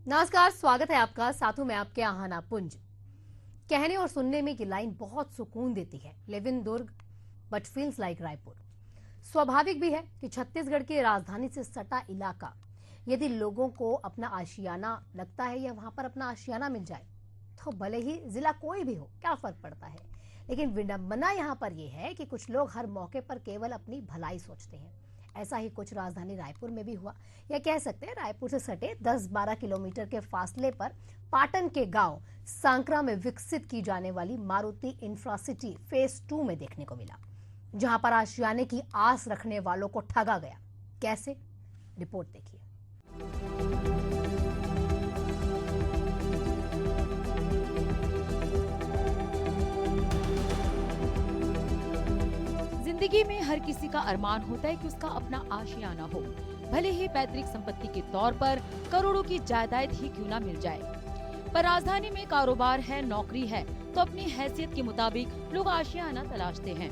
नमस्कार, स्वागत है आपका। साथों में आपके आहाना पुंज। कहने और सुनने में ये लाइन बहुत सुकून देती है। Live in Durg but feels like Raipur. स्वाभाविक भी है कि छत्तीसगढ़ की राजधानी से सटा इलाका, यदि लोगों को अपना आशियाना लगता है या वहां पर अपना आशियाना मिल जाए तो भले ही जिला कोई भी हो, क्या फर्क पड़ता है। लेकिन विडंबना यहाँ पर यह है कि कुछ लोग हर मौके पर केवल अपनी भलाई सोचते हैं। ऐसा ही कुछ राजधानी रायपुर में भी हुआ, या कह सकते हैं रायपुर से सटे 10-12 किलोमीटर के फासले पर पाटन के गांव सांकरा में विकसित की जाने वाली मारुति इंफ्रासिटी फेज 2 में देखने को मिला, जहां पर आशियाने की आस रखने वालों को ठगा गया। कैसे, रिपोर्ट देखिए। जिंदगी में हर किसी का अरमान होता है कि उसका अपना आशियाना हो, भले ही पैतृक संपत्ति के तौर पर करोड़ों की जायदाद ही क्यों ना मिल जाए। पर राजधानी में कारोबार है, नौकरी है, तो अपनी हैसियत के मुताबिक लोग आशियाना तलाशते हैं।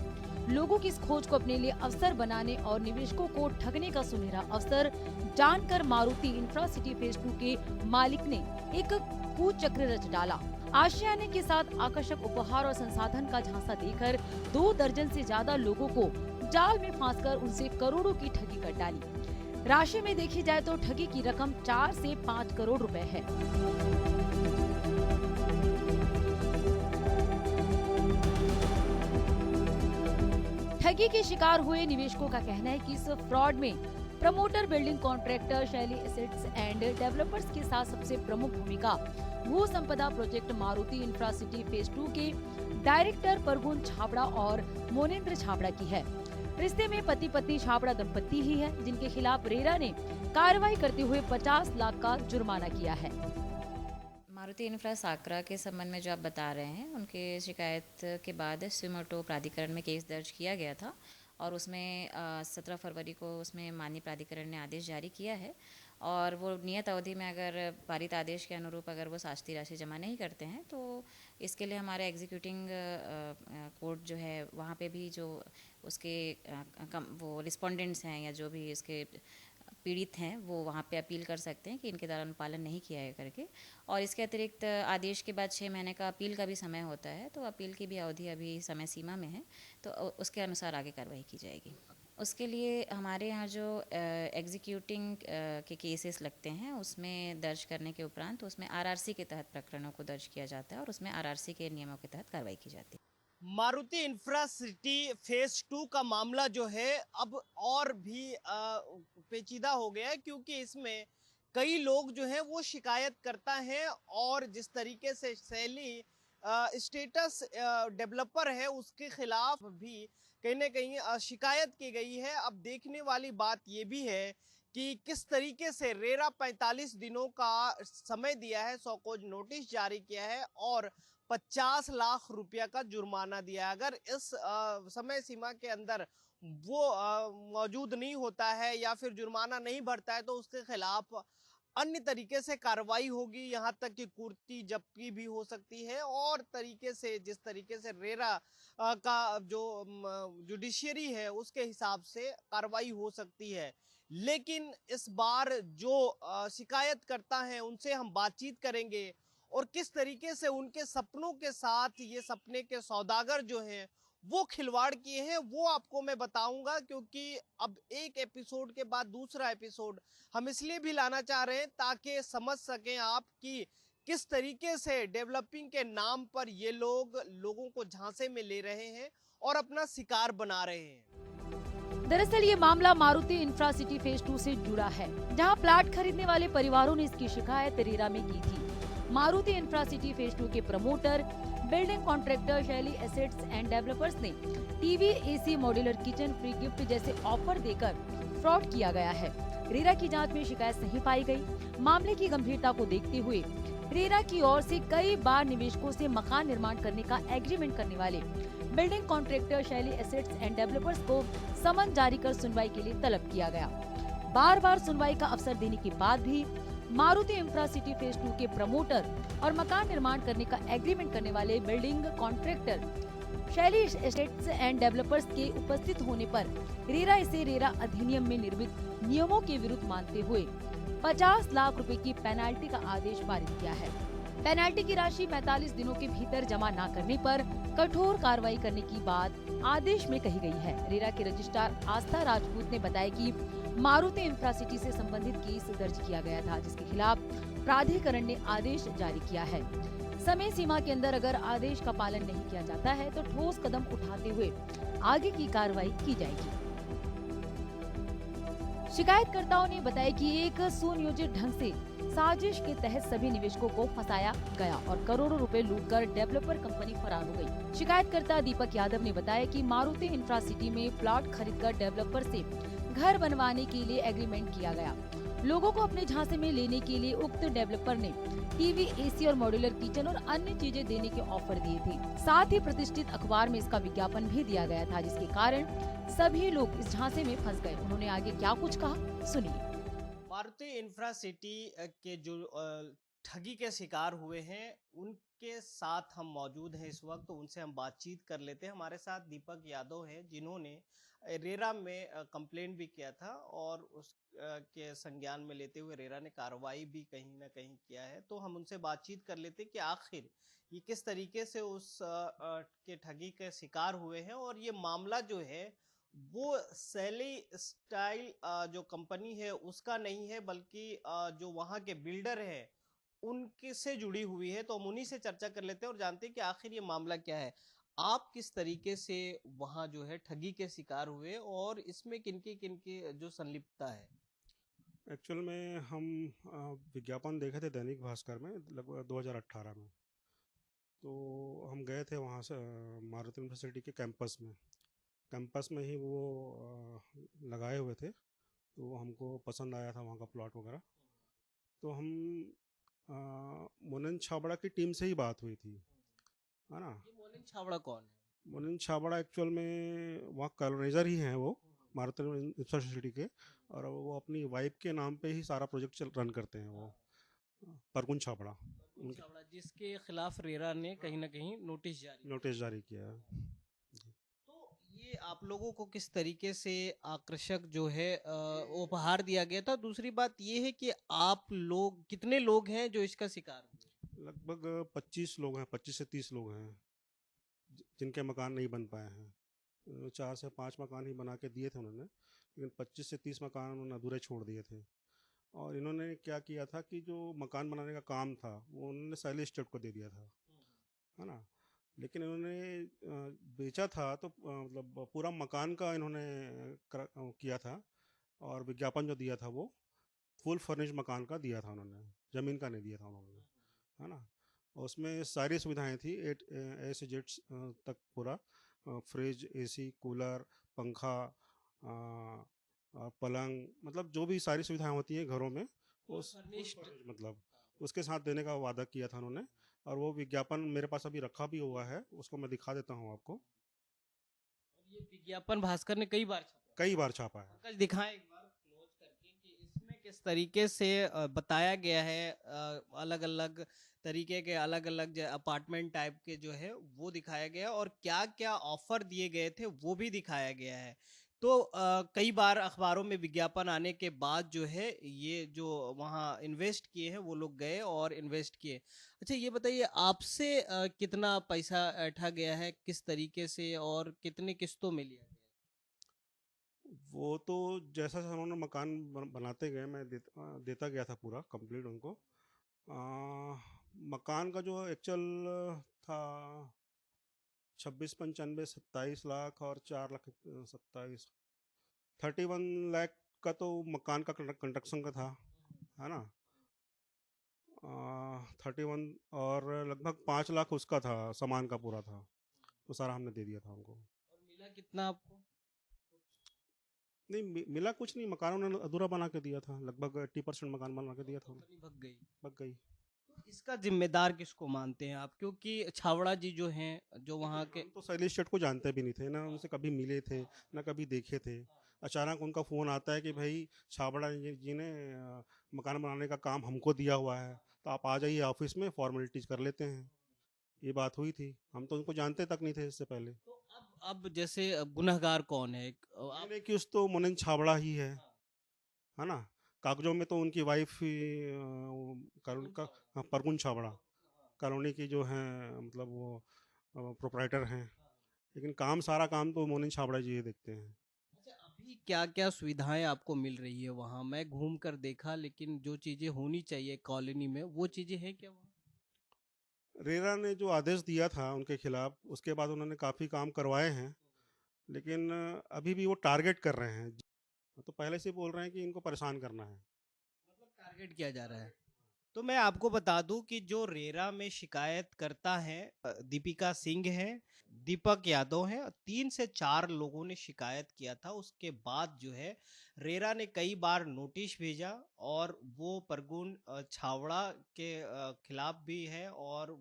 लोगों की इस खोज को अपने लिए अवसर बनाने और निवेशकों को ठगने का सुनहरा अवसर जानकर मारुति इंफ्रासिटी फेज 2 के मालिक ने एक कुचक्र रच डाला। आशियाने के साथ आकर्षक उपहार और संसाधन का झांसा देकर 2 दर्जन से ज्यादा लोगों को जाल में फांसकर उनसे करोड़ों की ठगी कर डाली। राशि में देखी जाए तो ठगी की रकम 4 से 5 करोड़ रुपए है। ठगी के शिकार हुए निवेशकों का कहना है कि इस फ्रॉड में प्रमोटर, बिल्डिंग कॉन्ट्रैक्टर, शैली एसेट्स एंड डेवलपर्स के साथ सबसे प्रमुख भूमिका भू संपदा प्रोजेक्ट मारुति इंफ्रासिटी फेज 2 के डायरेक्टर परगुन छाबड़ा और मोनेन्द्र छाबड़ा की है। रिश्ते में पति पत्नी छाबड़ा दंपत्ति ही है, जिनके खिलाफ रेरा ने कार्रवाई करते हुए 50 लाख का जुर्माना किया है। मारुति इंफ्रा सांकरा के संबंध में जो आप बता रहे हैं, उनके शिकायत के बाद स्विमोटो प्राधिकरण में केस दर्ज किया गया था और उसमें 17 फरवरी को उसमें माननीय प्राधिकरण ने आदेश जारी किया है और वो नियत अवधि में अगर पारित आदेश के अनुरूप अगर वो शास्ती राशि जमा नहीं करते हैं तो इसके लिए हमारे एग्जीक्यूटिंग कोर्ट जो है वहाँ पे भी जो उसके वो रिस्पोंडेंट्स हैं या जो भी इसके पीड़ित हैं वो वहाँ पे अपील कर सकते हैं कि इनके द्वारा अनुपालन नहीं किया है करके। और इसके अतिरिक्त आदेश के बाद 6 महीने का अपील का भी समय होता है, तो अपील की भी अवधि अभी समय सीमा में है, तो उसके अनुसार आगे कार्रवाई की जाएगी। उसके लिए हमारे यहाँ जो एग्जीक्यूटिंग के केसेस लगते हैं उसमें दर्ज करने के उपरांत उसमें आरआरसी के तहत प्रकरणों को दर्ज किया जाता है और उसमें आरआरसी के नियमों के तहत कार्रवाई की जाती है। मारुति इंफ्रासिटी फेज 2 का मामला जो है अब और भी पेचीदा हो गया है, क्योंकि इसमें कई लोग जो हैं वो शिकायत करता है और जिस तरीके से शैली स्टेटस डेवलपर है उसके खिलाफ भी कहीं ना कहीं शिकायत की गई है। अब देखने वाली बात ये भी है कि किस तरीके से रेरा 45 दिनों का समय दिया है, सौकोज नोटिस जारी किया है और 50 लाख रुपया का जुर्माना दिया है। अगर इस समय सीमा के अंदर वो मौजूद नहीं होता है या फिर जुर्माना नहीं भरता है तो उसके खिलाफ अन्य तरीके से कार्रवाई होगी, यहाँ तक कि कुर्की जब्ती भी हो सकती है और तरीके से जिस तरीके से रेरा का जो जुडिशियरी है उसके हिसाब से कार्रवाई हो सकती है। लेकिन इस बार जो शिकायत करता है उनसे हम बातचीत करेंगे और किस तरीके से उनके सपनों के साथ ये सपने के सौदागर जो हैं वो खिलवाड़ किए हैं वो आपको मैं बताऊंगा, क्योंकि अब एक एपिसोड के बाद दूसरा एपिसोड हम इसलिए भी लाना चाह रहे हैं ताकि समझ सकें आप कि किस तरीके से डेवलपिंग के नाम पर ये लोगों को झांसे में ले रहे हैं और अपना शिकार बना रहे हैं। दरअसल ये मामला मारुति इंफ्रासिटी फेज 2 से जुड़ा है, जहां प्लाट खरीदने वाले परिवारों ने इसकी शिकायत रेरा में की थी। मारुति इंफ्रासिटी फेज 2 के प्रमोटर, बिल्डिंग कॉन्ट्रैक्टर, शैली एसेट्स एंड डेवलपर्स ने TV, AC, modular kitchen, free gift जैसे ऑफर देकर फ्रॉड किया गया है। रेरा की जांच में शिकायत नहीं पाई गई। मामले की गंभीरता को देखते हुए रेरा की ओर से कई बार निवेशकों से मकान निर्माण करने का एग्रीमेंट करने वाले बिल्डिंग कॉन्ट्रैक्टर, शैली एसेट्स एंड डेवलपर्स को समन जारी कर सुनवाई के लिए तलब किया गया। बार बार सुनवाई का अवसर देने के बाद भी मारुति इंफ्रासिटी फेज 2 के प्रमोटर और मकान निर्माण करने का एग्रीमेंट करने वाले बिल्डिंग कॉन्ट्रैक्टर शैली एस्टेट्स एंड डेवलपर्स के उपस्थित होने पर रेरा इसे रेरा अधिनियम में निर्मित नियमों के विरुद्ध मानते हुए 50 लाख रुपए की पेनाल्टी का आदेश पारित किया है। पेनाल्टी की राशि 45 दिनों के भीतर जमा न करने पर कठोर कार्रवाई करने की बात आदेश में कही गई है। रेरा के रजिस्ट्रार आस्था राजपूत ने बताया कि मारुति इंफ्रासिटी से संबंधित केस दर्ज किया गया था, जिसके खिलाफ प्राधिकरण ने आदेश जारी किया है। समय सीमा के अंदर अगर आदेश का पालन नहीं किया जाता है तो ठोस कदम उठाते हुए आगे की कार्रवाई की जाएगी। शिकायतकर्ताओं ने बताया कि एक सुनियोजित ढंग से साजिश के तहत सभी निवेशकों को फंसाया गया और करोड़ों रुपए लूटकर डेवलपर कंपनी फरार हो गई। शिकायतकर्ता दीपक यादव ने बताया कि मारुति इंफ्रासिटी में प्लॉट खरीदकर डेवलपर से घर बनवाने के लिए एग्रीमेंट किया गया। लोगों को अपने झांसे में लेने के लिए उक्त डेवलपर ने टीवी, एसी और मॉड्यूलर किचन और अन्य चीजें देने के ऑफर दिए थे। साथ ही प्रतिष्ठित अखबार में इसका विज्ञापन भी दिया गया था, जिसके कारण सभी लोग इस झांसे में फंस गए। उन्होंने आगे क्या कुछ कहा, सुनिए। मारुति इंफ्रासिटी के जो ठगी के शिकार हुए हैं उनके साथ हम मौजूद हैं इस वक्त, तो उनसे हम बातचीत कर लेते हैं। हमारे साथ दीपक यादव हैं जिन्होंने रेरा में कंप्लेंट भी किया था और उस के संज्ञान में लेते हुए रेरा ने कार्रवाई भी कहीं ना कहीं किया है। तो हम उनसे बातचीत कर लेते हैं कि आखिर ये किस तरीके से उस के ठगी के शिकार हुए हैं और ये मामला जो है वो शैली स्टाइल जो कंपनी है उसका नहीं है, बल्कि जो वहाँ के बिल्डर है उनके से जुड़ी हुई है। तो हम उन्हीं से चर्चा कर लेते हैं और जानते हैं कि आखिर ये मामला क्या है। आप किस तरीके से वहाँ जो है ठगी के शिकार हुए और इसमें किनकी जो संलिप्तता है? एक्चुअल में हम विज्ञापन देखे थे दैनिक भास्कर में लगभग 2018 में। तो हम गए थे वहाँ से मारुति यूनिवर्सिटी के कैंपस में ही वो लगाए हुए थे। तो हमको पसंद आया था वहाँ का प्लॉट वगैरह। तो हम मोनन छाबड़ा की टीम से ही बात हुई थी, है ना। ये मोनन छाबड़ा कौन है? मोनन छाबड़ा एक्चुअल में वहाँ कॉलोनाइजर ही हैं, वो मारुति यूनिवर्सिटी के, और वो अपनी वाइफ के नाम पे ही सारा प्रोजेक्ट रन करते हैं। वो परकुन छाबड़ा जिसके खिलाफ रेरा ने कहीं ना कहीं नोटिस जारी किया है। तो ये आप लोगों को किस तरीके से आकर्षक जो है उपहार दिया गया था? दूसरी बात ये है कि आप लोग कितने लोग हैं जो इसका शिकार हुए? लगभग 25 लोग हैं, 25 से 30 लोग हैं जिनके मकान नहीं बन पाए हैं। 4 से 5 मकान ही बना के दिए थे उन्होंने, लेकिन 25 से 30 मकान उन्होंने अधूरे छोड़ दिए थे। और इन्होंने क्या किया था कि जो मकान बनाने का काम था वो उन्होंने शैली एस्टेट को दे दिया था, है ना। लेकिन इन्होंने बेचा था तो मतलब पूरा मकान का इन्होंने किया था, और विज्ञापन जो दिया था वो फुल फर्निश मकान का दिया था उन्होंने, ज़मीन का नहीं दिया था उन्होंने, है ना। और उसमें सारी सुविधाएं थी A से Z तक, पूरा फ्रिज, एसी, कूलर, पंखा, पलंग, मतलब जो भी सारी सुविधाएं होती हैं घरों में वो मतलब उसके साथ देने का वादा किया था उन्होंने। और वो विज्ञापन मेरे पास अभी रखा भी हुआ है, उसको मैं दिखा देता हूँ आपको। ये विज्ञापन भास्कर ने कई बार छापा है। दिखाएं एक बार क्लोज करके कि इसमें किस तरीके से बताया गया है। अलग अलग तरीके के अलग अलग अपार्टमेंट टाइप के जो है वो दिखाया गया और क्या क्या ऑफर दिए गए थे वो भी दिखाया गया है। तो कई बार अखबारों में विज्ञापन आने के बाद जो है ये जो वहाँ इन्वेस्ट किए हैं वो लोग गए और इन्वेस्ट किए। अच्छा ये बताइए, आपसे कितना पैसा ऐंठा गया है, किस तरीके से और कितने किस्तों में लिया गया? वो तो जैसा उन्होंने मकान बनाते गए मैं देता गया था पूरा कंप्लीट उनको। मकान का जो एक्चुअल था 2695 27 लाख और 4 लाख 27 31 लाख का तो मकान का कंस्ट्रक्शन का था, है ना। 31 और लगभग 5 लाख उसका था, सामान का पूरा था, तो सारा हमने दे दिया था उनको। और मिला कितना आपको? नहीं मिला कुछ नहीं, मकान उन्होंने अधूरा बना के दिया था, लगभग 80% मकान बना के दिया था। भग गई। तो इसका जिम्मेदार किसको मानते हैं आप? क्योंकि छावड़ा जी जो हैं, जो वहाँ के, तो शैली एस्टेट को जानते भी नहीं थे ना, उनसे कभी मिले थे ना कभी देखे थे। अचानक उनका फ़ोन आता है कि भाई छाबड़ा जी ने मकान बनाने का काम हमको दिया हुआ है, तो आप आ जाइए ऑफिस में, फॉर्मेलिटीज़ कर लेते हैं। ये बात हुई थी, हम तो उनको जानते तक नहीं थे इससे पहले। तो अब जैसे गुनहगार कौन है? आप मैंने कि उस तो मुनीन छाबड़ा ही है ना। कागजों में तो उनकी वाइफ ही करुण का परगुन छाबड़ा कॉलोनी की जो है, मतलब वो प्रोपराइटर हैं, लेकिन सारा काम तो मोनिन छाबड़ा जी ही देखते हैं। अच्छा, अभी क्या क्या सुविधाएं आपको मिल रही है वहाँ? मैं घूम कर देखा, लेकिन जो चीजें होनी चाहिए कॉलोनी में वो चीजें हैं क्या वहाँ? रेरा ने जो आदेश दिया था उनके खिलाफ, उसके बाद उन्होंने काफ़ी काम करवाए हैं, लेकिन अभी भी वो टारगेट कर रहे हैं। तो पहले से बोल रहे हैं कि इनको परेशान करना है। मतलब टारगेट किया जा रहा है। तो मैं आपको बता दूं कि जो रेरा में शिकायत करता है दीपिका सिंह है, दीपक यादव है, 3 से 4 लोगों ने शिकायत किया था। उसके बाद जो है रेरा ने कई बार नोटिस भेजा, और वो परगुन छावड़ा के खिलाफ भी है, और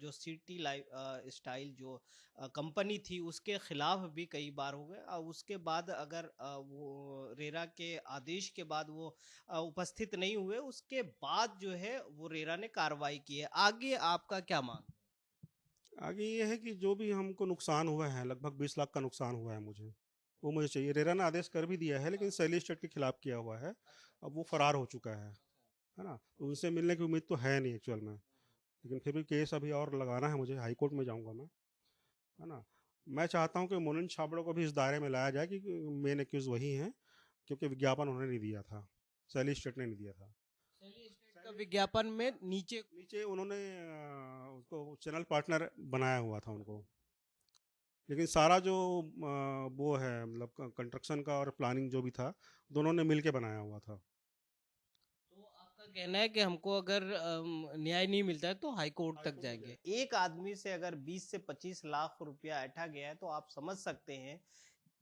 जो सिटी लाइफ स्टाइल जो कंपनी थी उसके खिलाफ भी कई बार हो गए। उसके बाद अगर वो रेरा के आदेश के बाद वो उपस्थित नहीं हुए, उसके बाद जो है वो रेरा ने कार्रवाई की है। आगे आपका क्या मांग? आगे ये है कि जो भी हमको नुकसान हुआ है, लगभग 20 लाख का नुकसान हुआ है मुझे, वो मुझे चाहिए। रेरा ने आदेश कर भी दिया है, लेकिन सैली स्टेट के खिलाफ किया हुआ है। अब वो फरार हो चुका है ना। तो उनसे मिलने की उम्मीद तो है नहीं एक्चुअल में, लेकिन फिर भी केस अभी और लगाना है मुझे, हाई कोर्ट में जाऊंगा मैं, है ना। मैं चाहता हूं कि मोनिन छाबड़ों को भी इस दायरे में लाया जाए कि मेन एक्यूज वही हैं, क्योंकि विज्ञापन उन्होंने नहीं दिया था, सैली स्टेट ने नहीं दिया था। सैली स्टेट का विज्ञापन में नीचे नीचे उन्होंने उसको चैनल पार्टनर बनाया हुआ था उनको, लेकिन सारा जो वो है, मतलब कंस्ट्रक्शन का और प्लानिंग जो भी था, दोनों ने मिलके बनाया हुआ था। तो आपका कहना है कि हमको अगर न्याय नहीं मिलता है तो हाई कोर्ट तक जाएंगे। एक आदमी से अगर 20 से 25 लाख रुपया ऐंठा गया है, तो आप समझ सकते हैं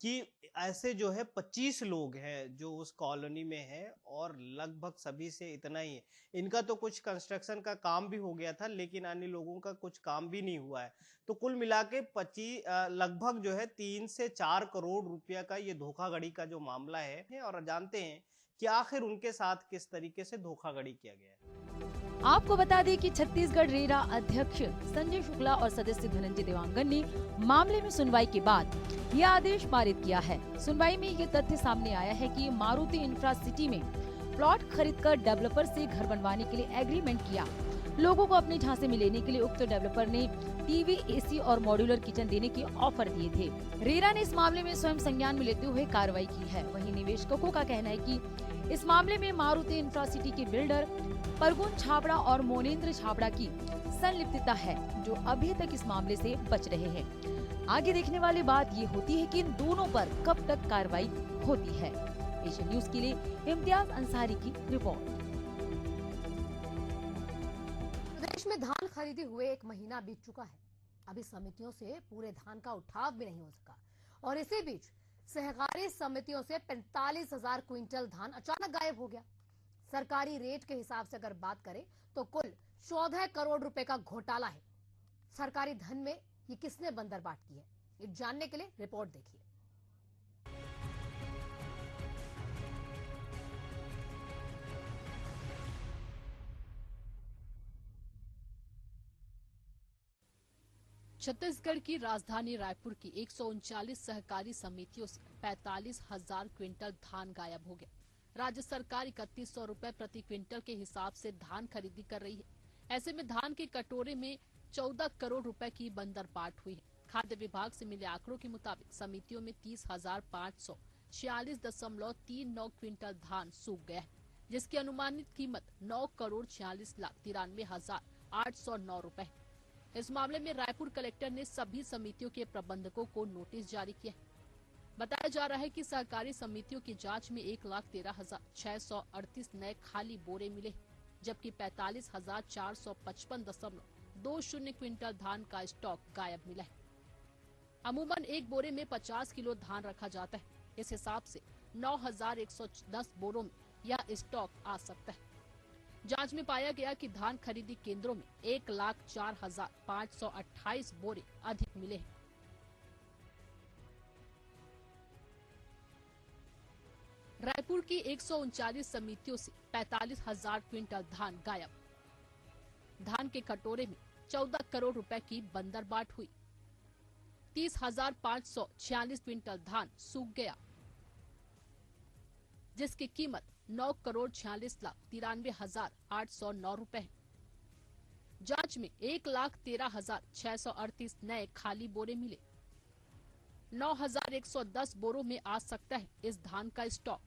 कि ऐसे जो है 25 लोग हैं जो उस कॉलोनी में हैं, और लगभग सभी से इतना ही है। इनका तो कुछ कंस्ट्रक्शन का काम भी हो गया था, लेकिन अन्य लोगों का कुछ काम भी नहीं हुआ है। तो कुल मिला के 25 लगभग जो है 3 से 4 करोड़ रुपया का ये धोखाधड़ी का जो मामला है, और जानते हैं कि आखिर उनके साथ किस तरीके से धोखाधड़ी किया गया है। आपको बता दें कि छत्तीसगढ़ रेरा अध्यक्ष संजय शुक्ला और सदस्य धनंजय देवांगन ने मामले में सुनवाई के बाद यह आदेश पारित किया है। सुनवाई में ये तथ्य सामने आया है कि मारुति इंफ्रा सिटी में प्लॉट खरीदकर डेवलपर से घर बनवाने के लिए एग्रीमेंट किया। लोगों को अपने झांसे में लेने के लिए उक्त डेवलपर ने टीवी, एसी और मॉड्यूलर किचन देने के ऑफर दिए थे। रेरा ने इस मामले में स्वयं संज्ञान में लेते हुए कार्रवाई की है। वहीं निवेशकों का कहना है कि इस मामले में मारुति इंफ्रा सिटी के बिल्डर परगुन छाबड़ा और मोनेंद्र छाबड़ा की संलिप्तता है, जो अभी तक इस मामले से बच रहे हैं। आगे देखने वाली बात ये होती है कि इन दोनों पर कब तक कार्रवाई होती है। एशियन न्यूज के लिए इम्तियाज अंसारी की रिपोर्ट। प्रदेश में धान खरीदे हुए 1 महीना बीत चुका है। अभी समितियों से पूरे धान का उठाव भी नहीं हो सका, और इसी बीच सहकारी समितियों से 45,000 क्विंटल धान अचानक गायब हो गया। सरकारी रेट के हिसाब से अगर बात करें तो कुल 14 करोड़ रुपए का घोटाला है। सरकारी धन में ये किसने बंदरबाट की है, ये जानने के लिए रिपोर्ट देखिए। छत्तीसगढ़ की राजधानी रायपुर की 139 सहकारी समितियों से 45,000 क्विंटल धान गायब हो गया। राज्य सरकार 3100 रुपए प्रति क्विंटल के हिसाब से धान खरीदी कर रही है। ऐसे में धान के कटोरे में 14 करोड़ रुपए की बंदरबाट हुई है। खाद्य विभाग से मिले आंकड़ों के मुताबिक समितियों में 30,546.39 क्विंटल धान सूख गया है, जिसकी अनुमानित कीमत 9,46,93,809 रुपए है। इस मामले में रायपुर कलेक्टर ने सभी समितियों के प्रबंधकों को नोटिस जारी किया है। बताया जा रहा है कि सहकारी समितियों की जांच में 1,13,638 नए खाली बोरे मिले, जबकि 45,455.20 क्विंटल धान का स्टॉक गायब मिला है। अमूमन एक बोरे में 50 किलो धान रखा जाता है। इस हिसाब से 9,110 बोरों में यह स्टॉक आ सकता है। जांच में पाया गया कि धान खरीदी केंद्रों में 1,04,528 बोरे अधिक मिले हैं। रायपुर की 139 समितियों से 45,000 क्विंटल धान गायब। धान के कटोरे में 14 करोड़ रुपए की बंदरबाट हुई। 30,546 क्विंटल धान सूख गया, जिसकी कीमत 9,46,93,809 रुपए है। जांच में 1,13,638 नए खाली बोरे मिले। 9,110 बोरों में आ सकता है इस धान का स्टॉक।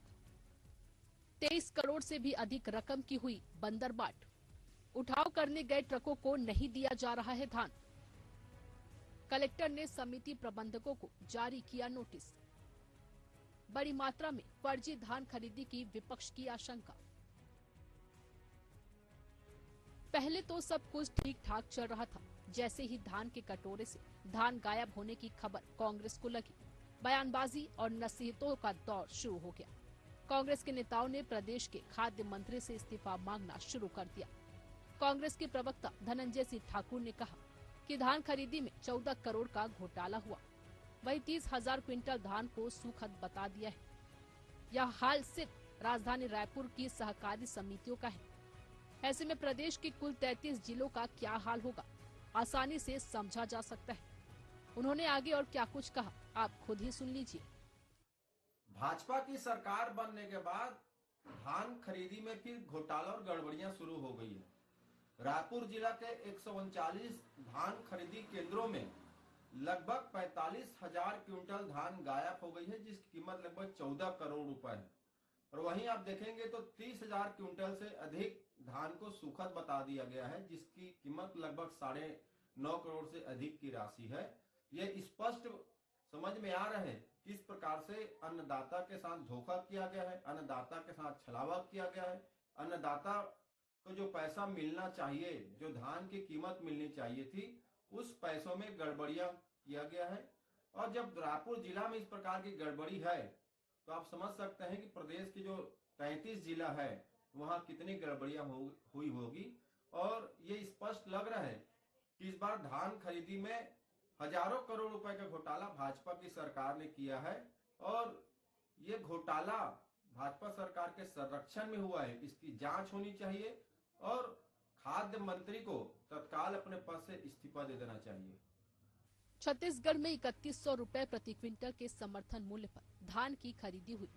23 करोड़ से भी अधिक रकम की हुई बंदरबाट। उठाव करने गए ट्रकों को नहीं दिया जा रहा है धान। कलेक्टर ने समिति प्रबंधकों को जारी किया नोटिस। बड़ी मात्रा में फर्जी धान खरीदी की विपक्ष की आशंका। पहले तो सब कुछ ठीक ठाक चल रहा था। जैसे ही धान के कटोरे से धान गायब होने की खबर कांग्रेस को लगी, बयानबाजी और नसीहतों का दौर शुरू हो गया। कांग्रेस के नेताओं ने प्रदेश के खाद्य मंत्री से इस्तीफा मांगना शुरू कर दिया। कांग्रेस के प्रवक्ता धनंजय सिंह ठाकुर ने कहा कि धान खरीदी में 14 करोड़ का घोटाला हुआ, वही 30,000 क्विंटल धान को सूखद बता दिया है। यह हाल सिर्फ राजधानी रायपुर की सहकारी समितियों का है। ऐसे में प्रदेश के कुल 33 जिलों का क्या हाल होगा, आसानी से समझा जा सकता है। उन्होंने आगे और क्या कुछ कहा, आप खुद ही सुन लीजिए। भाजपा की सरकार बनने के बाद धान खरीदी में फिर घोटाला और गड़बड़ियां शुरू हो गई है। रायपुर जिला के 139 धान खरीदी केंद्रों में लगभग 45,000 क्विंटल धान गायब हो गई है, जिसकी कीमत लगभग 14 करोड़ रुपए है। और वहीं आप देखेंगे तो 30,000 क्विंटल से अधिक धान को सूखद बता दिया गया है, जिसकी कीमत लगभग 9.5 करोड़ से अधिक की राशि है। ये स्पष्ट समझ में आ रहा है किस प्रकार से अन्नदाता के साथ धोखा किया गया है, अन्नदाता के साथ छलावा किया गया है। अन्नदाता को जो पैसा मिलना चाहिए, जो धान की कीमत मिलनी चाहिए थी, उस पैसों में गड़बड़ियां किया गया है। और जब रायपुर जिला में इस प्रकार की गड़बड़ी है तो आप समझ सकते हैं कि प्रदेश के जो 33 जिला है वहां कितनी गड़बड़ियां हुई होगी। और ये स्पष्ट लग रहा है कि इस बार धान खरीदी में हजारों करोड़ रुपए का घोटाला भाजपा की सरकार ने किया है। और ये घोटाला भाजपा सरकार के संरक्षण में हुआ है, इसकी जांच होनी चाहिए और खाद्य मंत्री को तत्काल अपने पद से इस्तीफा दे देना चाहिए। छत्तीसगढ़ में 3100 रुपए प्रति क्विंटल के समर्थन मूल्य पर धान की खरीदी हुई।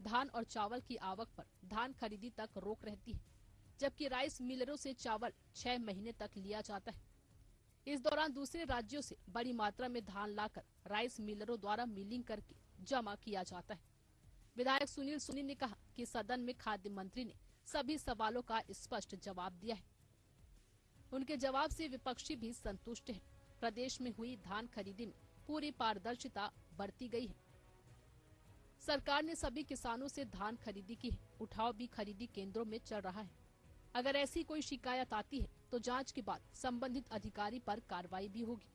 धान और चावल की आवक पर धान खरीदी तक रोक रहती है, जबकि राइस मिलरों से चावल 6 महीने तक लिया जाता है। इस दौरान दूसरे राज्यों से बड़ी मात्रा में धान लाकर राइस मिलरों द्वारा मिलिंग करके जमा किया जाता है। विधायक सुनील सोनी ने कहा कि सदन में खाद्य मंत्री ने सभी सवालों का स्पष्ट जवाब दिया है। उनके जवाब से विपक्षी भी संतुष्ट हैं। प्रदेश में हुई धान खरीदी में पूरी पारदर्शिता बरती गई है। सरकार ने सभी किसानों से धान खरीदी की है। उठाव भी खरीदी केंद्रों में चल रहा है। अगर ऐसी कोई शिकायत आती है तो जांच के बाद संबंधित अधिकारी पर कार्रवाई भी होगी।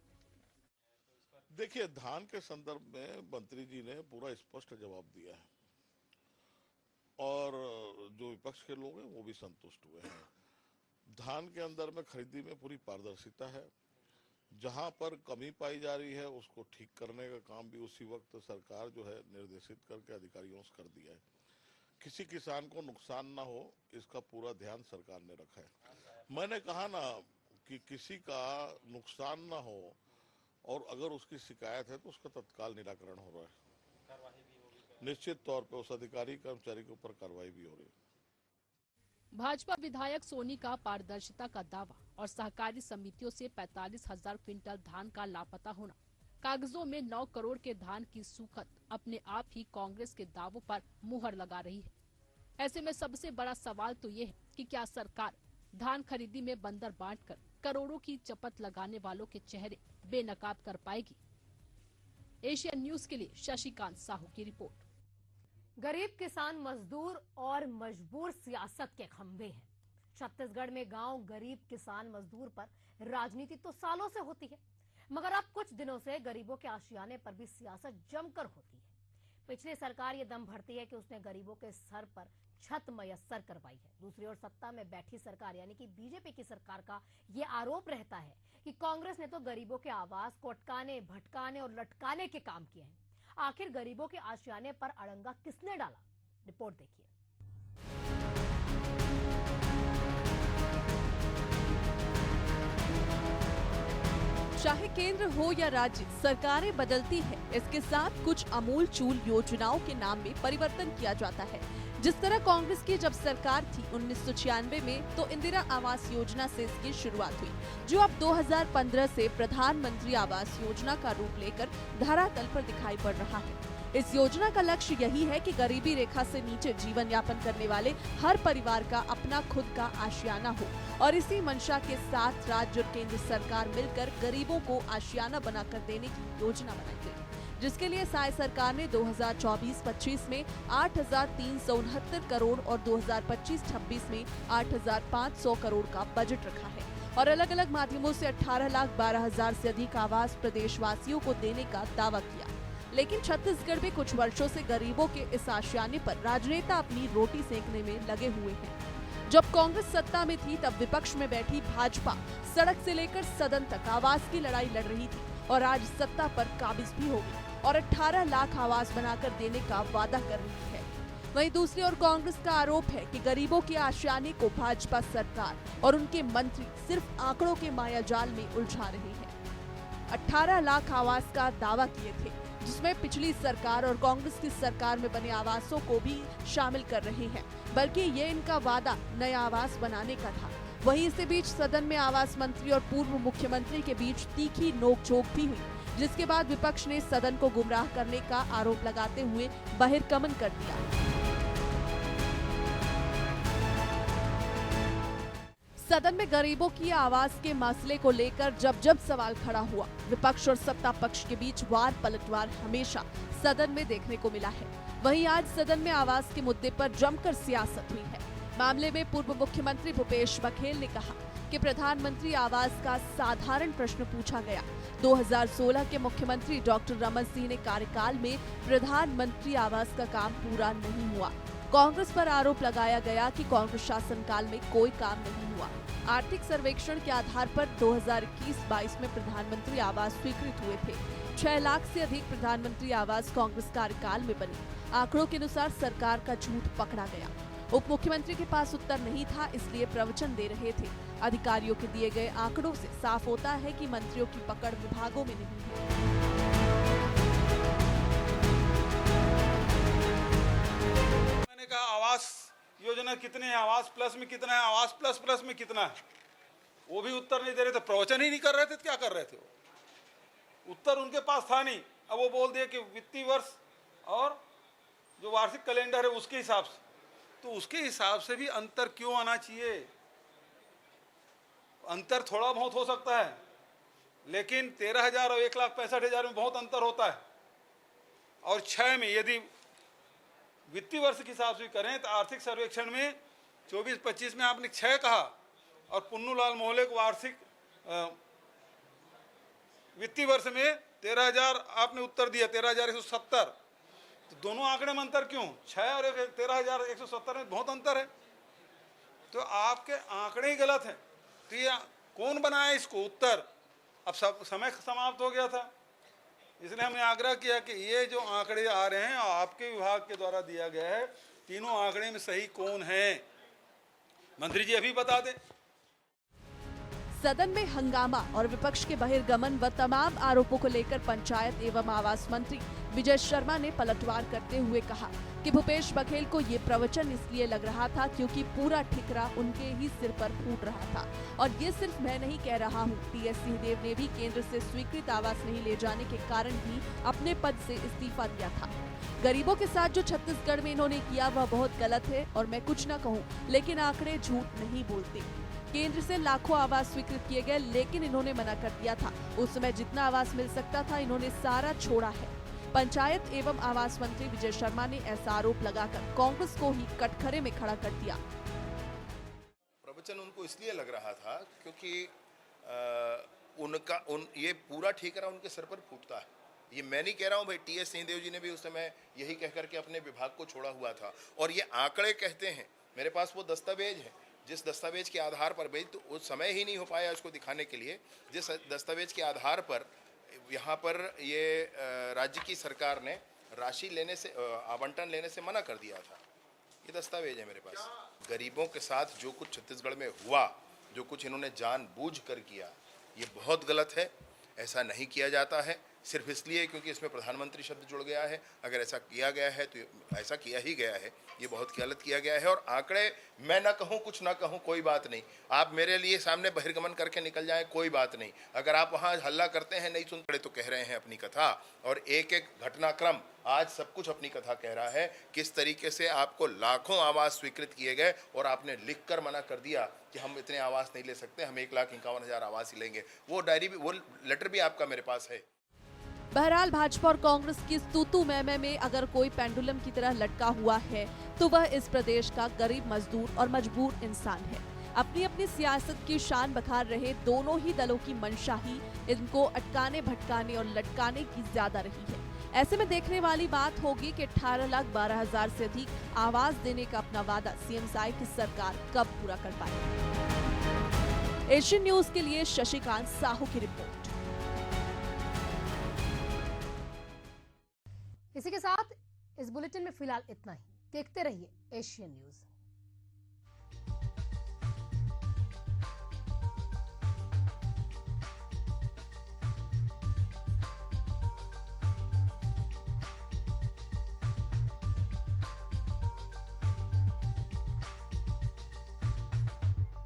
देखिए, धान के संदर्भ में मंत्री जी ने पूरा स्पष्ट जवाब दिया है और जो विपक्ष के लोग हैं वो भी संतुष्ट हुए हैं। धान के अंदर में खरीदी में पूरी पारदर्शिता है। जहां पर कमी पाई जा रही है उसको ठीक करने का काम भी उसी वक्त सरकार जो है निर्देशित करके अधिकारियों से कर दिया है। किसी किसान को नुकसान ना हो, इसका पूरा ध्यान सरकार ने रखा है। मैंने कहा ना कि किसी का नुकसान ना हो और अगर उसकी शिकायत है तो उसका तत्काल निराकरण हो रहा है। निश्चित तौर पर उस अधिकारी कर्मचारी के ऊपर कार्रवाई भी हो रही है। भाजपा विधायक सोनी का पारदर्शिता का दावा और सहकारी समितियों से 45,000 क्विंटल धान का लापता होना, कागजों में 9 करोड़ के धान की सूखत अपने आप ही कांग्रेस के दावों पर मुहर लगा रही है। ऐसे में सबसे बड़ा सवाल तो ये है कि क्या सरकार धान खरीदी में बंदर बांटकर करोड़ों की चपत लगाने वालों के चेहरे बेनकाब कर पाएगी। एशियन न्यूज के लिए शशिकांत साहू की रिपोर्ट। गरीब किसान, मजदूर और मजबूर सियासत के खंभे हैं। छत्तीसगढ़ में गांव गरीब किसान मजदूर पर राजनीति तो सालों से होती है, मगर अब कुछ दिनों से गरीबों के आशियाने पर भी सियासत जमकर होती है। पिछली सरकार ये दम भरती है कि उसने गरीबों के सर पर छत मयस्सर करवाई है। दूसरी ओर सत्ता में बैठी सरकार यानी कि बीजेपी की सरकार का ये आरोप रहता है कि कांग्रेस ने तो गरीबों के आवाज को अटकाने, भटकाने और लटकाने के काम किए हैं। आखिर गरीबों के आशियाने पर अड़ंगा किसने डाला? रिपोर्ट देखिए। चाहे केंद्र हो या राज्य, सरकारें बदलती है, इसके साथ कुछ अमूल चूल योजनाओं के नाम में परिवर्तन किया जाता है। जिस तरह कांग्रेस की जब सरकार थी 1996 में, तो इंदिरा आवास योजना से इसकी शुरुआत हुई, जो अब 2015 से प्रधानमंत्री आवास योजना का रूप लेकर धरातल पर दिखाई पड़ रहा है। इस योजना का लक्ष्य यही है कि गरीबी रेखा से नीचे जीवन यापन करने वाले हर परिवार का अपना खुद का आशियाना हो, और इसी मंशा के साथ राज्य और केंद्र सरकार मिलकर गरीबों को आशियाना बनाकर देने की योजना बनाई गई, जिसके लिए साय सरकार ने 2024-25 में 8,369 करोड़ और 2025-26 में 8,500 करोड़ का बजट रखा है और अलग अलग माध्यमों से 18,12,000 से अधिक आवास प्रदेशवासियों को देने का दावा किया। लेकिन छत्तीसगढ़ में कुछ वर्षों से गरीबों के इस आशियाने पर राजनेता अपनी रोटी सेकने में लगे हुए हैं। जब कांग्रेस सत्ता में थी, तब विपक्ष में बैठी भाजपा सड़क से लेकर सदन तक आवास की लड़ाई लड़ रही थी और आज सत्ता पर काबिज भी हो गई और 18 लाख आवास बनाकर देने का वादा कर रही है। वहीं दूसरी ओर कांग्रेस का आरोप है कि गरीबों के आशियाने को भाजपा सरकार और उनके मंत्री सिर्फ आंकड़ों के मायाजाल में उलझा रहे हैं। 18 लाख आवास का दावा किए थे, जिसमें पिछली सरकार और कांग्रेस की सरकार में बने आवासों को भी शामिल कर रहे हैं, बल्कि ये इनका वादा नया आवास बनाने का था। वहीं इसी बीच सदन में आवास मंत्री और पूर्व मुख्यमंत्री के बीच तीखी नोकझोंक भी हुई, जिसके बाद विपक्ष ने सदन को गुमराह करने का आरोप लगाते हुए बहिर्गमन कर दिया। सदन में गरीबों की आवास के मसले को लेकर जब सवाल खड़ा हुआ, विपक्ष और सत्ता पक्ष के बीच वार पलटवार हमेशा सदन में देखने को मिला है। वहीं आज सदन में आवास के मुद्दे पर जमकर सियासत हुई है। मामले में पूर्व मुख्यमंत्री भूपेश बघेल ने कहा कि प्रधानमंत्री आवास का साधारण प्रश्न पूछा गया। 2016 के मुख्यमंत्री डॉक्टर रमन सिंह ने कार्यकाल में प्रधानमंत्री आवास का काम पूरा नहीं हुआ। कांग्रेस पर आरोप लगाया गया कि कांग्रेस शासनकाल में कोई काम नहीं हुआ। आर्थिक सर्वेक्षण के आधार पर 2021-22 में प्रधानमंत्री आवास स्वीकृत हुए थे। 6 लाख से अधिक प्रधानमंत्री आवास कांग्रेस कार्यकाल में बने। आंकड़ों के अनुसार सरकार का झूठ पकड़ा गया। उप मुख्यमंत्री के पास उत्तर नहीं था, इसलिए प्रवचन दे रहे थे। अधिकारियों के दिए गए आंकड़ों से साफ होता है कि मंत्रियों की पकड़ विभागों में नहीं है। मैंने कहा आवास योजना कितने हैं, आवास प्लस में कितना है, आवास प्लस में कितना है, वो भी उत्तर नहीं दे रहे थे। प्रवचन ही नहीं कर रहे थे, क्या कर रहे थे वो? उत्तर उनके पास था नहीं। अब वो बोल दिए कि वित्तीय वर्ष और जो वार्षिक कैलेंडर है उसके हिसाब से, तो उसके हिसाब से भी अंतर क्यों आना चाहिए? अंतर थोड़ा बहुत हो सकता है, लेकिन 13,000 और 1,65,000 में बहुत अंतर होता है। और 6 में यदि वित्तीय वर्ष के हिसाब से करें तो आर्थिक सर्वेक्षण में 24-25 में आपने 6 कहा और पुन्नूलाल मोहले को वार्षिक वित्तीय वर्ष में 13,000 आपने उत्तर दिया, 13,170। तो दोनों आंकड़े में अंतर क्यों? 6 और 13,170 में बहुत अंतर है। तो आपके आंकड़े ही गलत हैं। तो ये कौन बनाया इसको उत्तर? अब सब समय समाप्त हो गया था, इसलिए हमने आग्रह किया कि ये जो आंकड़े आ रहे हैं आपके विभाग के द्वारा दिया गया है, तीनों आंकड़े में सही कौन है, मंत्री जी अभी बता दें। सदन में हंगामा और विपक्ष के बहिर्गमन व तमाम आरोपों को लेकर पंचायत एवं आवास मंत्री विजय शर्मा ने पलटवार करते हुए कहा कि भूपेश बघेल को ये प्रवचन इसलिए लग रहा था क्योंकि पूरा ठिकरा उनके ही सिर पर फूट रहा था। और ये सिर्फ मैं नहीं कह रहा हूँ, टीएस सिंहदेव ने भी केंद्र से स्वीकृत आवास नहीं ले जाने के कारण ही अपने पद से इस्तीफा दिया था। गरीबों के साथ जो छत्तीसगढ़ में इन्होंने किया वह बहुत गलत है और मैं कुछ न कहूँ, लेकिन आंकड़े झूठ नहीं बोलते। केंद्र से लाखों आवास स्वीकृत किए गए, लेकिन इन्होंने मना कर दिया था। उस समय जितना आवास मिल सकता था इन्होंने सारा छोड़ा है। पंचायत एवं आवास मंत्री विजय शर्मा ने ऐसा आरोप लगाकर कांग्रेस को ही कटघरे में खड़ा कर दिया। प्रवचन उनको इसलिए लग रहा था क्योंकि ये पूरा ठेकरा उनके सर पर फूटता है। ये मैं नहीं कह रहा हूँ भाई, टीएस सिंहदेव जी ने भी उस समय यही कह करके अपने विभाग को छोड़ा हुआ था। और ये आंकड़े कहते हैं, मेरे पास वो दस्तावेज है, जिस दस्तावेज के आधार पर भाई तो उस समय ही नहीं हो पाया उसको दिखाने के लिए, जिस दस्तावेज के आधार पर यहाँ पर ये राज्य की सरकार ने राशि लेने से, आवंटन लेने से मना कर दिया था। ये दस्तावेज है मेरे पास। गरीबों के साथ जो कुछ छत्तीसगढ़ में हुआ, जो कुछ इन्होंने जानबूझ कर किया, ये बहुत गलत है। ऐसा नहीं किया जाता है, सिर्फ इसलिए क्योंकि इसमें प्रधानमंत्री शब्द जुड़ गया है। अगर ऐसा किया गया है तो ऐसा किया ही गया है, ये बहुत गलत किया गया है। और आंकड़े मैं ना कहूँ, कुछ ना कहूँ, कोई बात नहीं, आप मेरे लिए सामने बहिर्गमन करके निकल जाएं, कोई बात नहीं। अगर आप वहाँ हल्ला करते हैं, नहीं सुन पड़े, तो कह रहे हैं अपनी कथा, और एक एक घटनाक्रम आज सब कुछ अपनी कथा कह रहा है। किस तरीके से आपको लाखों आवास स्वीकृत किए गए और आपने लिखकर मना कर दिया कि हम इतने आवास नहीं ले सकते, हम 1,51,000 आवास ही लेंगे। वो डायरी भी, वो लेटर भी आपका मेरे पास है। बहरहाल भाजपा और कांग्रेस की तू मैं में अगर कोई पेंडुलम की तरह लटका हुआ है तो वह इस प्रदेश का गरीब मजदूर और मजबूर इंसान है। अपनी अपनी सियासत की शान बखार रहे दोनों ही दलों की मंशा ही इनको अटकाने, भटकाने और लटकाने की ज्यादा रही है। ऐसे में देखने वाली बात होगी कि 18,12,000 से अधिक आवास देने का अपना वादा सीएम साई की सरकार कब पूरा कर पाएगी। एशियन न्यूज के लिए शशिकांत साहू की रिपोर्ट। इसी के साथ इस बुलेटिन में फिलहाल इतना ही। देखते रहिए एशियन न्यूज।